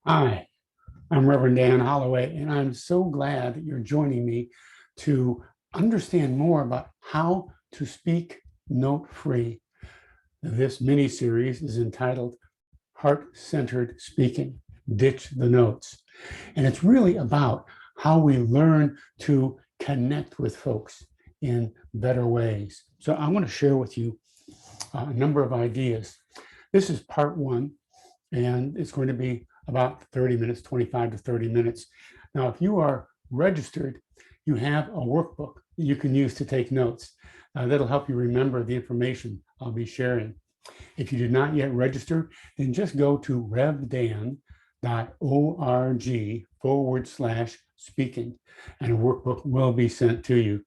Hi, I'm Reverend Dan Holloway, and I'm so glad that you're joining me to understand more about how to speak note-free. This mini series is entitled Heart-Centered Speaking, Ditch the Notes. And it's really about how we learn to connect with folks in better ways. So I want to share with you a number of ideas. This is part one, and it's going to be about 30 minutes, 25 to 30 minutes. Now, if you are registered, you have a workbook that you can use to take notes. That'll help you remember the information I'll be sharing. If you did not yet register, then just go to revdan.org/speaking, and a workbook will be sent to you.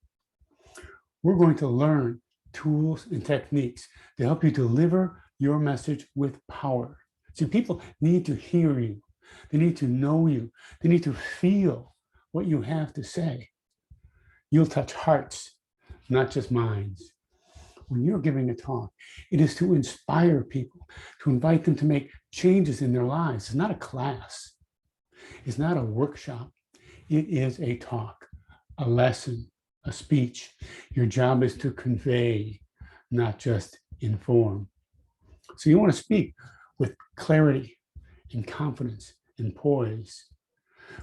We're going to learn tools and techniques to help you deliver your message with power. See, people need to hear you. They need to know you. They need to feel what you have to say. You'll touch hearts, not just minds. When you're giving a talk, it is to inspire people, to invite them to make changes in their lives. It's not a class. It's not a workshop. It is a talk, a lesson, a speech. Your job is to convey, not just inform. So you want to speak with clarity and confidence and poise.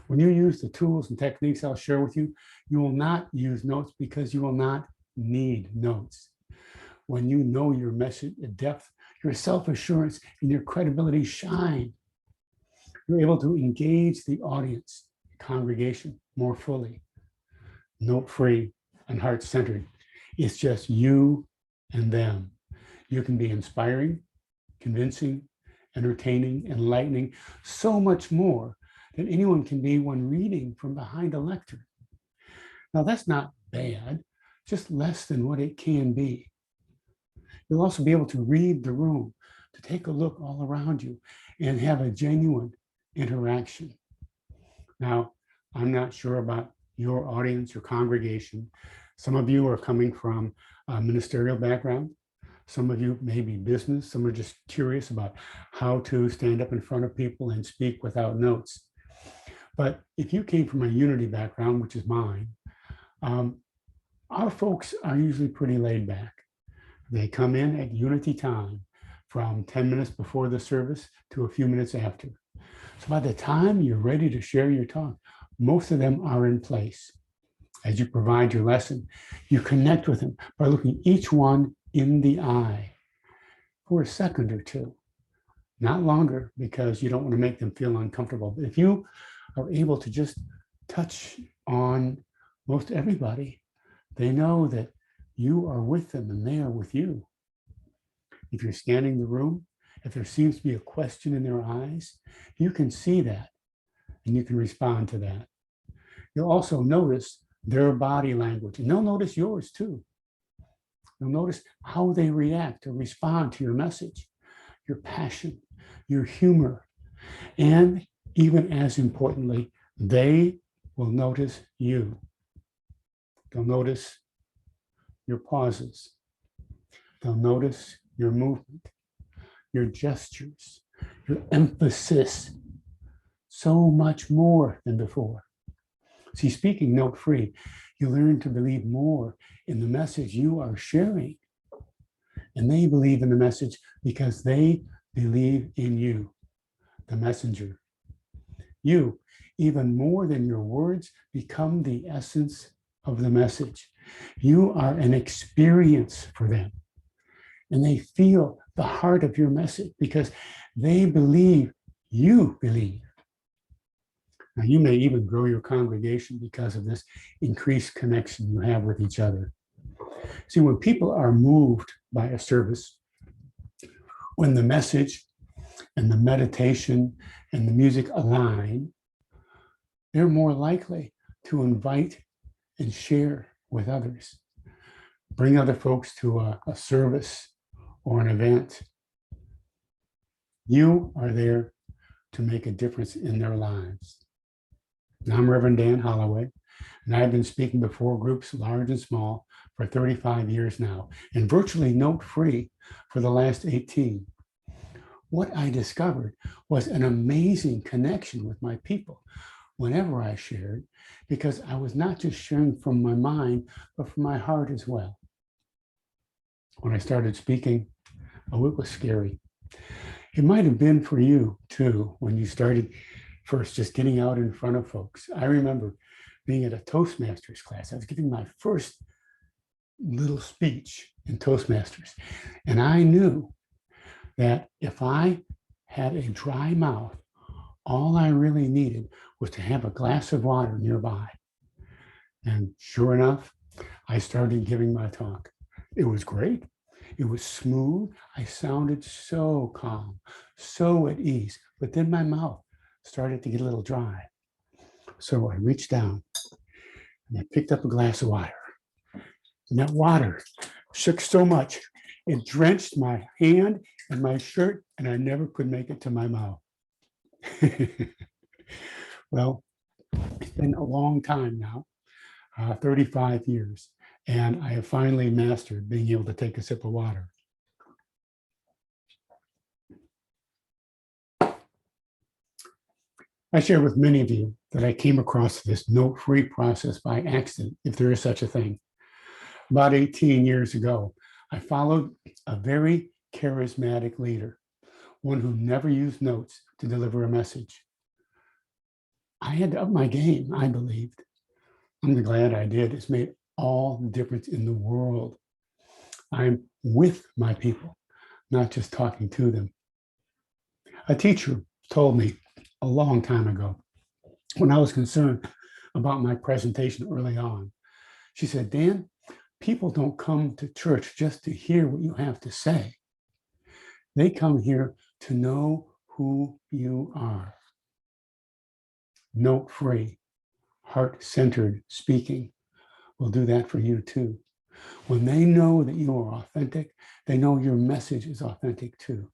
When you use the tools and techniques I'll share with you, you will not use notes because you will not need notes. When you know your message depth, your self-assurance and your credibility shine. You're able to engage the audience, congregation more fully, note-free and heart-centered. It's just you and them. You can be inspiring, convincing, entertaining, enlightening, so much more than anyone can be when reading from behind a lectern. Now, that's not bad, just less than what it can be. You'll also be able to read the room, to take a look all around you and have a genuine interaction. Now, I'm not sure about your audience, your congregation. Some of you are coming from a ministerial background. Some of you may be business. Some are just curious about how to stand up in front of people and speak without notes. But if you came from a unity background, which is mine, our folks are usually pretty laid back. They come in at unity time from 10 minutes before the service to a few minutes after. So by the time you're ready to share your talk, most of them are in place. As you provide your lesson, you connect with them by looking each one in the eye for a second or two, not longer, because you don't want to make them feel uncomfortable. But if you are able to just touch on most everybody, they know that you are with them and they are with you. If you're scanning the room, if there seems to be a question in their eyes, you can see that and you can respond to that. You'll also notice their body language, and they'll notice yours too. You'll notice how they react or respond to your message, your passion, your humor, and even as importantly, they will notice you. They'll notice your pauses. They'll notice your movement, your gestures, your emphasis, so much more than before. See, speaking note-free, you learn to believe more in the message you are sharing. And they believe in the message because they believe in you, the messenger. You, even more than your words, become the essence of the message. You are an experience for them. And they feel the heart of your message because they believe you believe. Now, you may even grow your congregation because of this increased connection you have with each other. See, when people are moved by a service, when the message and the meditation and the music align, they're more likely to invite and share with others. Bring other folks to a service or an event. You are there to make a difference in their lives. I'm Reverend Dan Holloway, and I've been speaking before groups large and small for 35 years now, and virtually note-free for the last 18. what I discovered was an amazing connection with my people whenever I shared, because I was not just sharing from my mind, but from my heart as well. When I started speaking, oh, it was scary. It might have been for you too, when you started first just getting out in front of folks. I remember being at a Toastmasters class. I was giving my first little speech in Toastmasters. And I knew that if I had a dry mouth, all I really needed was to have a glass of water nearby. And sure enough, I started giving my talk. It was great. It was smooth. I sounded so calm, so at ease. But then my mouth started to get a little dry. So I reached down and I picked up a glass of water. And that water shook so much, it drenched my hand and my shirt, and I never could make it to my mouth. Well, it's been a long time now, 35 years, and I have finally mastered being able to take a sip of water. I share with many of you that I came across this note-free process by accident, if there is such a thing. About 18 years ago, I followed a very charismatic leader, one who never used notes to deliver a message. I had to up my game, I believed. I'm glad I did. It's made all the difference in the world. I'm with my people, not just talking to them. A teacher told me a long time ago, when I was concerned about my presentation early on, she said, Dan, people don't come to church just to hear what you have to say. They come here to know who you are. Note-free, heart-centered speaking will do that for you too. When they know that you are authentic, they know your message is authentic too.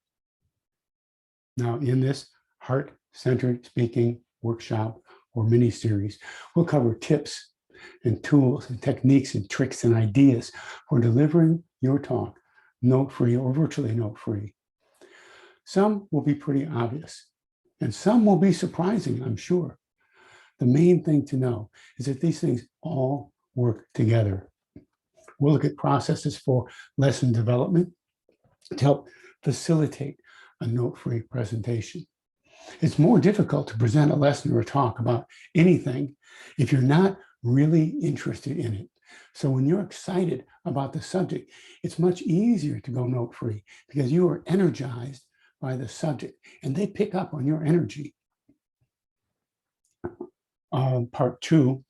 Now, in this heart-centered speaking workshop or mini series, we'll cover tips and tools and techniques and tricks and ideas for delivering your talk note-free or virtually note-free. Some will be pretty obvious, and some will be surprising, I'm sure. The main thing to know is that these things all work together. We'll look at processes for lesson development to help facilitate a note-free presentation. It's more difficult to present a lesson or a talk about anything if you're not really interested in it. So when you're excited about the subject, it's much easier to go note-free because you are energized by the subject and they pick up on your energy. Part two,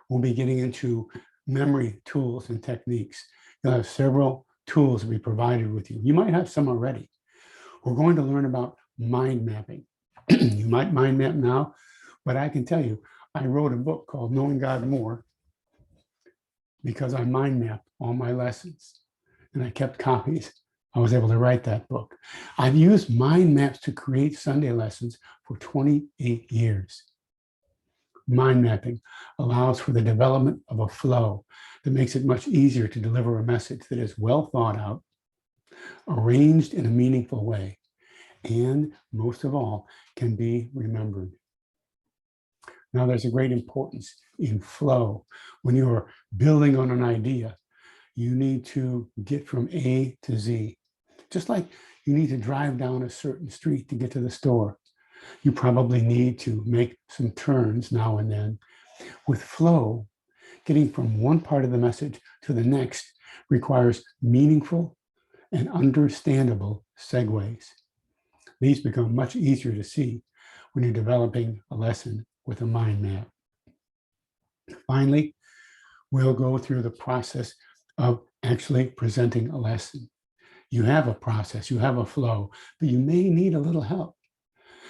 we'll be getting into memory tools and techniques. You'll have several tools to be provided with you. You might have some already. We're going to learn about mind mapping. You might mind map now, but I can tell you, I wrote a book called Knowing God More because I mind mapped all my lessons and I kept copies. I was able to write that book. I've used mind maps to create Sunday lessons for 28 years. Mind mapping allows for the development of a flow that makes it much easier to deliver a message that is well thought out, arranged in a meaningful way, and most of all, can be remembered. Now, there's a great importance in flow. When you're building on an idea, you need to get from A to Z. Just like you need to drive down a certain street to get to the store. You probably need to make some turns now and then. With flow, getting from one part of the message to the next requires meaningful and understandable segues. These become much easier to see when you're developing a lesson with a mind map. Finally, we'll go through the process of actually presenting a lesson. You have a process, you have a flow, but you may need a little help.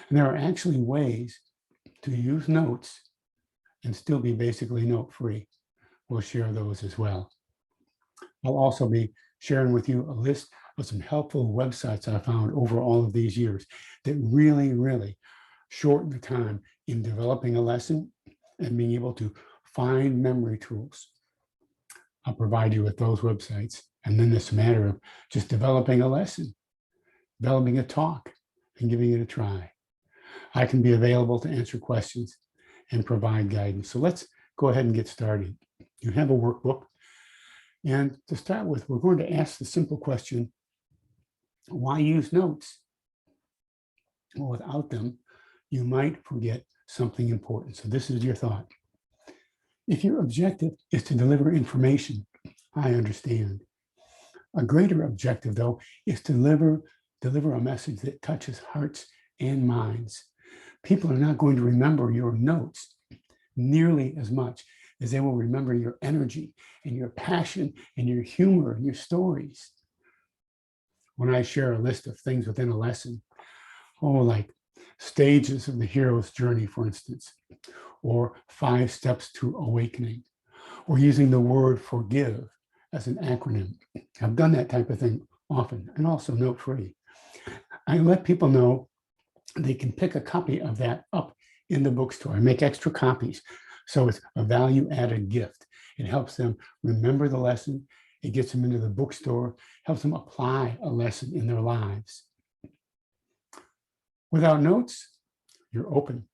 And there are actually ways to use notes and still be basically note-free. We'll share those as well. I'll also be sharing with you a list of some helpful websites I found over all of these years that really shorten the time in developing a lesson and being able to find memory tools. I'll provide you with those websites. And then it's a matter of just developing a lesson, developing a talk, and giving it a try. I can be available to answer questions and provide guidance. So let's go ahead and get started. You have a workbook. And to start with, we're going to ask the simple question, why use notes? Well, without them, you might forget something important. So this is your thought. If your objective is to deliver information, I understand. A greater objective, though, is to deliver a message that touches hearts and minds. People are not going to remember your notes nearly as much as they will remember your energy and your passion and your humor and your stories. When I share a list of things within a lesson, like stages of the hero's journey, for instance, or 5 steps to awakening, or using the word forgive as an acronym. I've done that type of thing often, and also note-free. I let people know they can pick a copy of that up in the bookstore. I make extra copies, so it's a value-added gift. It helps them remember the lesson. It gets them into the bookstore, helps them apply a lesson in their lives. Without notes, you're open,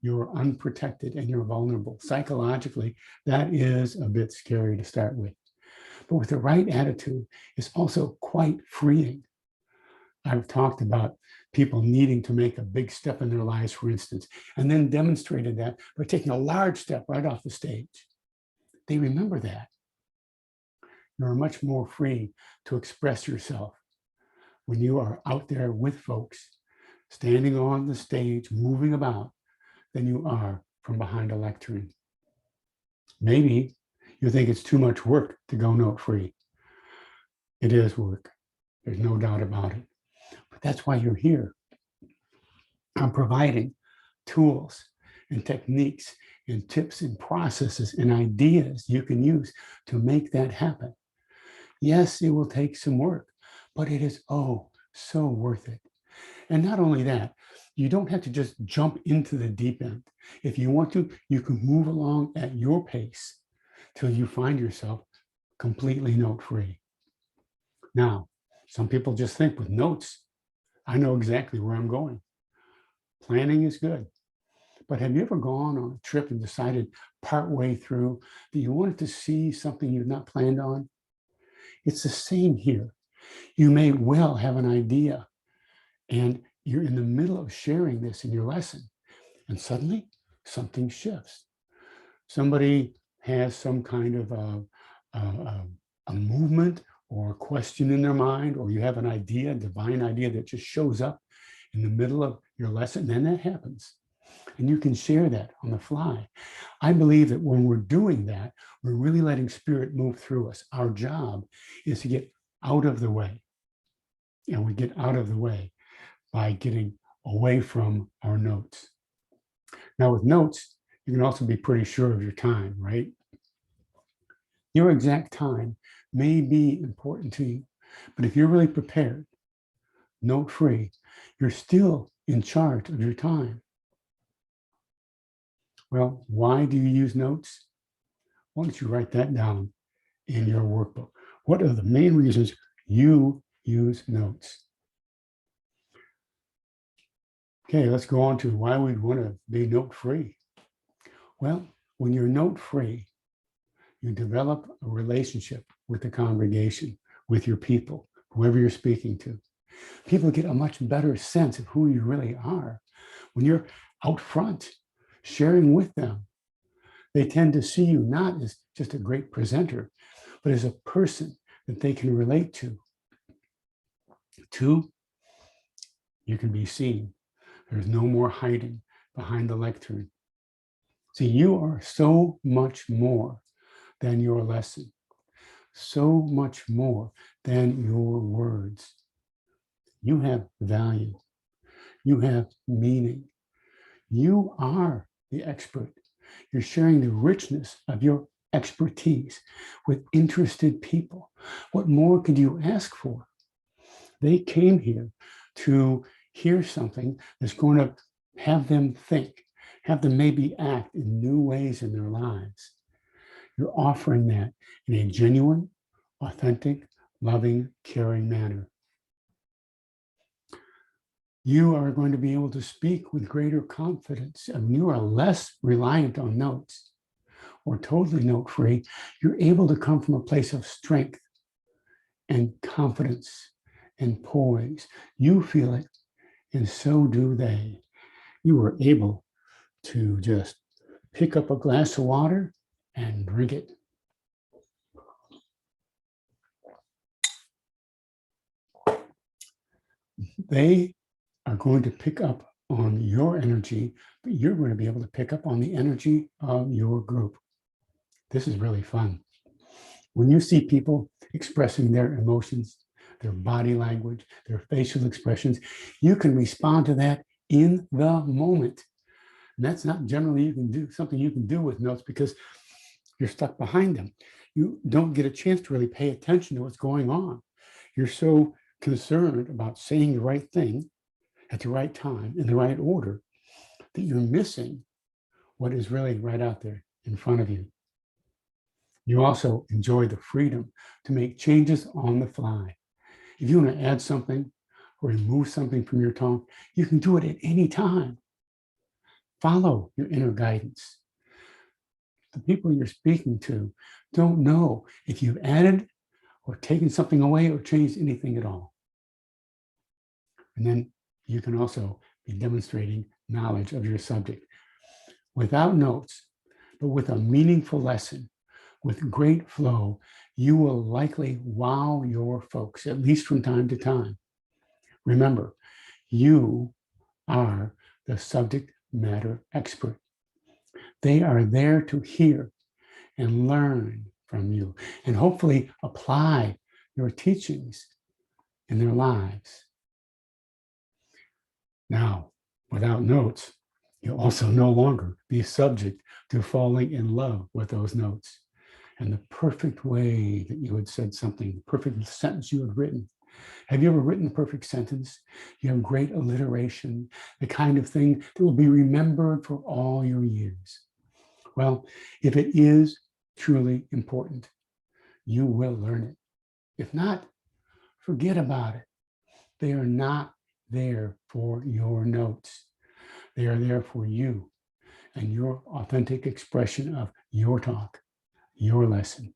you're unprotected, and you're vulnerable. Psychologically, that is a bit scary to start with. But with the right attitude, it's also quite freeing. I've talked about people needing to make a big step in their lives, for instance, and then demonstrated that by taking a large step right off the stage. They remember that. You're much more free to express yourself when you are out there with folks, standing on the stage, moving about, than you are from behind a lectern. Maybe you think it's too much work to go note-free. It is work. There's no doubt about it. But that's why you're here. I'm providing tools and techniques and tips and processes and ideas you can use to make that happen. Yes, it will take some work, but it is so worth it. And not only that, you don't have to just jump into the deep end. If you want to, you can move along at your pace till you find yourself completely note-free. Now, some people just think with notes, I know exactly where I'm going. Planning is good. But have you ever gone on a trip and decided partway through that you wanted to see something you've not planned on? It's the same here. You may well have an idea and you're in the middle of sharing this in your lesson, and suddenly something shifts. Somebody has some kind of a movement or a question in their mind, or you have an idea, a divine idea that just shows up in the middle of your lesson, then that happens. And you can share that on the fly. I believe that when we're doing that, we're really letting spirit move through us. Our job is to get out of the way. And we get out of the way by getting away from our notes. Now with notes, you can also be pretty sure of your time, right? Your exact time may be important to you, but if you're really prepared, note-free, you're still in charge of your time. Well, why do you use notes? Why don't you write that down in your workbook? What are the main reasons you use notes? Okay, let's go on to why we'd want to be note-free. Well, when you're note-free, you develop a relationship with the congregation, with your people, whoever you're speaking to. People get a much better sense of who you really are. When you're out front, sharing with them, they tend to see you not as just a great presenter, but as a person that they can relate to. 2, you can be seen. There's no more hiding behind the lectern. See, you are so much more than your lesson, so much more than your words. You have value. You have meaning. You are the expert. You're sharing the richness of your expertise with interested people. What more could you ask for? They came here to hear something that's going to have them think, have them maybe act in new ways in their lives. You're offering that in a genuine, authentic, loving, caring manner. You are going to be able to speak with greater confidence, and you are less reliant on notes or totally note free. You're able to come from a place of strength and confidence and poise. You feel it, and so do they. You are able to just pick up a glass of water and drink it. They are going to pick up on your energy, but you're going to be able to pick up on the energy of your group. This is really fun. When you see people expressing their emotions, their body language, their facial expressions, you can respond to that in the moment. And that's not generally you can do something you can do with notes because you're stuck behind them. You don't get a chance to really pay attention to what's going on. You're so concerned about saying the right thing at the right time in the right order that you're missing what is really right out there in front of you. You also enjoy the freedom to make changes on the fly. If you want to add something or remove something from your talk, you can do it at any time. Follow your inner guidance. The people you're speaking to don't know if you've added or taken something away or changed anything at all. And then you can also be demonstrating knowledge of your subject without notes, but with a meaningful lesson, with great flow. You will likely wow your folks, at least from time to time. Remember, you are the subject matter expert. They are there to hear and learn from you and hopefully apply your teachings in their lives. Now, without notes, you'll also no longer be subject to falling in love with those notes and the perfect way that you had said something, the perfect sentence you had written. Have you ever written a perfect sentence? You have great alliteration, the kind of thing that will be remembered for all your years. Well, if it is truly important, you will learn it. If not, forget about it. They are not there for your notes. They are there for you and your authentic expression of your talk, your lesson.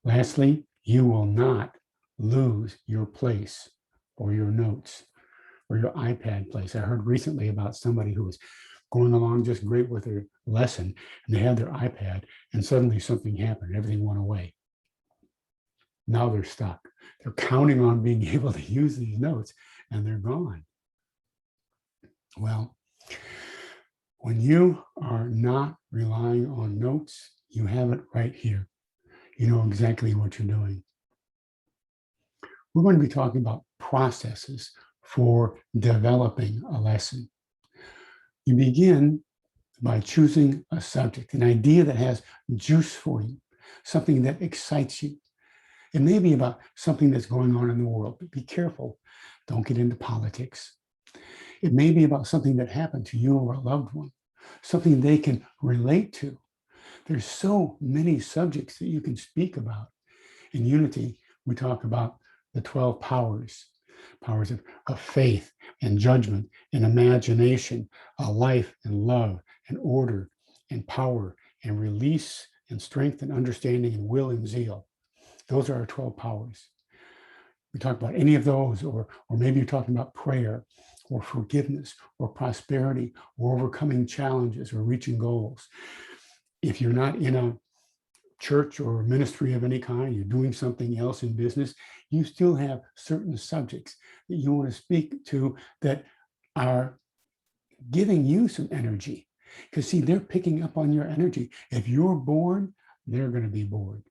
Lastly, you will not lose your place or your notes or your iPad place. I heard recently about somebody who was going along just great with their lesson and they had their iPad and suddenly something happened, everything went away. Now they're stuck. They're counting on being able to use these notes and they're gone. Well, when you are not relying on notes, you have it right here. You know exactly what you're doing. We're going to be talking about processes for developing a lesson. You begin by choosing a subject, an idea that has juice for you, something that excites you. It may be about something that's going on in the world, but be careful. Don't get into politics. It may be about something that happened to you or a loved one, something they can relate to. There's so many subjects that you can speak about. In Unity, we talk about the 12 powers of faith and judgment and imagination, life and love and order and power and release and strength and understanding and will and zeal. Those are our 12 powers. We talk about any of those, or maybe you're talking about prayer or forgiveness or prosperity or overcoming challenges or reaching goals. If you're not in a church or ministry of any kind, you're doing something else in business, you still have certain subjects that you want to speak to that are giving you some energy. Because see, they're picking up on your energy. If you're bored, they're going to be bored.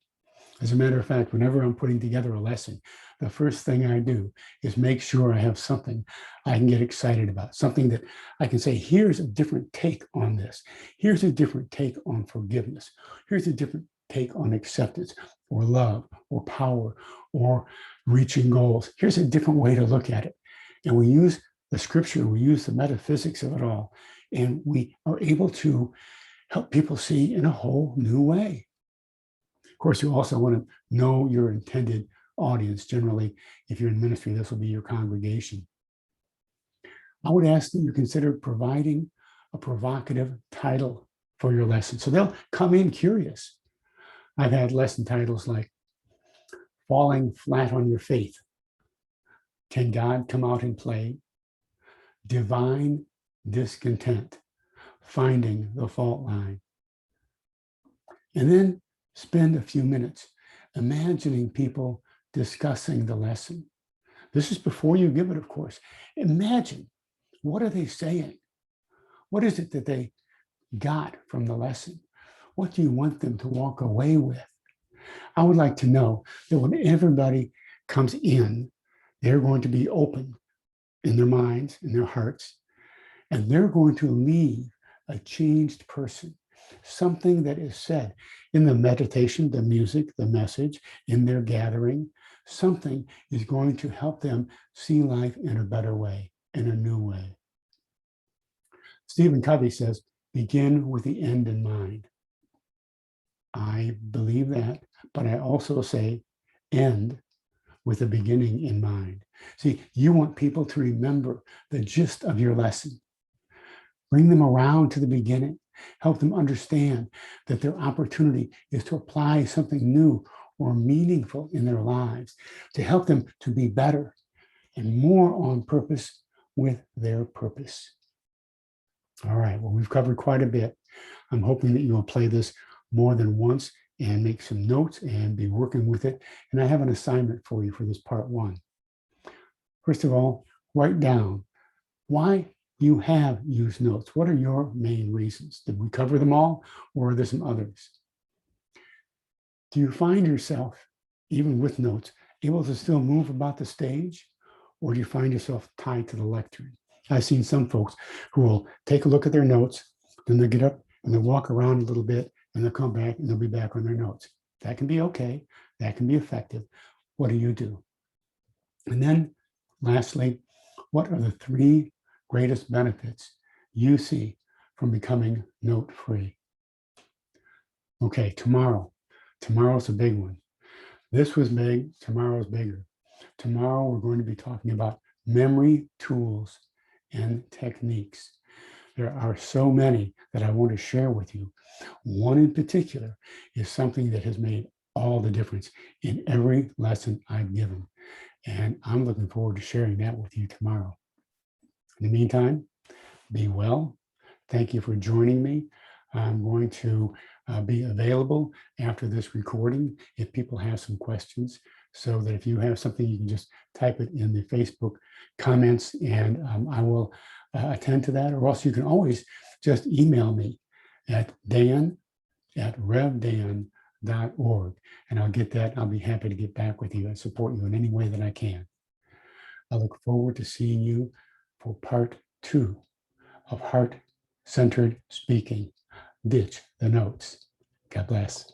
As a matter of fact, whenever I'm putting together a lesson, the first thing I do is make sure I have something I can get excited about, something that I can say, here's a different take on this. Here's a different take on forgiveness. Here's a different take on acceptance or love or power or reaching goals. Here's a different way to look at it. And we use the scripture, we use the metaphysics of it all, and we are able to help people see in a whole new way. Of course, you also want to know your intended audience. Generally, if you're in ministry, this will be your congregation. I would ask that you consider providing a provocative title for your lesson. So they'll come in curious. I've had lesson titles like Falling Flat on Your Faith, Can God Come Out and Play, Divine Discontent, Finding the Fault Line. And then spend a few minutes imagining people discussing the lesson. This is before you give it, of course. Imagine, what are they saying? What is it that they got from the lesson? What do you want them to walk away with? I would like to know that when everybody comes in, they're going to be open in their minds, in their hearts, and they're going to leave a changed person. Something that is said in the meditation, the music, the message, in their gathering, something is going to help them see life in a better way, in a new way. Stephen Covey says, begin with the end in mind. I believe that, but I also say end with the beginning in mind. See, you want people to remember the gist of your lesson. Bring them around to the beginning. Help them understand that their opportunity is to apply something new or meaningful in their lives, to help them to be better and more on purpose with their purpose. All right, well, we've covered quite a bit. I'm hoping that you'll play this more than once and make some notes and be working with it. And I have an assignment for you for this part one. First of all, write down why you have used notes. What are your main reasons? Did we cover them all, or are there some others? Do you find yourself, even with notes, able to still move about the stage, or do you find yourself tied to the lectern? I've seen some folks who will take a look at their notes, then they get up and they walk around a little bit, and they'll come back and they'll be back on their notes. That can be okay. That can be effective. What do you do? And then lastly, what are the 3 greatest benefits you see from becoming note-free? Okay, tomorrow. Tomorrow's a big one. This was big, tomorrow's bigger. Tomorrow we're going to be talking about memory tools and techniques. There are so many that I want to share with you. One in particular is something that has made all the difference in every lesson I've given. And I'm looking forward to sharing that with you tomorrow. In the meantime, be well. Thank you for joining me. I'm going to be available after this recording if people have some questions, so that if you have something, you can just type it in the Facebook comments, and I will attend to that. Or else you can always just email me at dan@revdan.org, and I'll get that. I'll be happy to get back with you and support you in any way that I can. I look forward to seeing you for part 2 of Heart-Centered Speaking. Ditch the notes. God bless.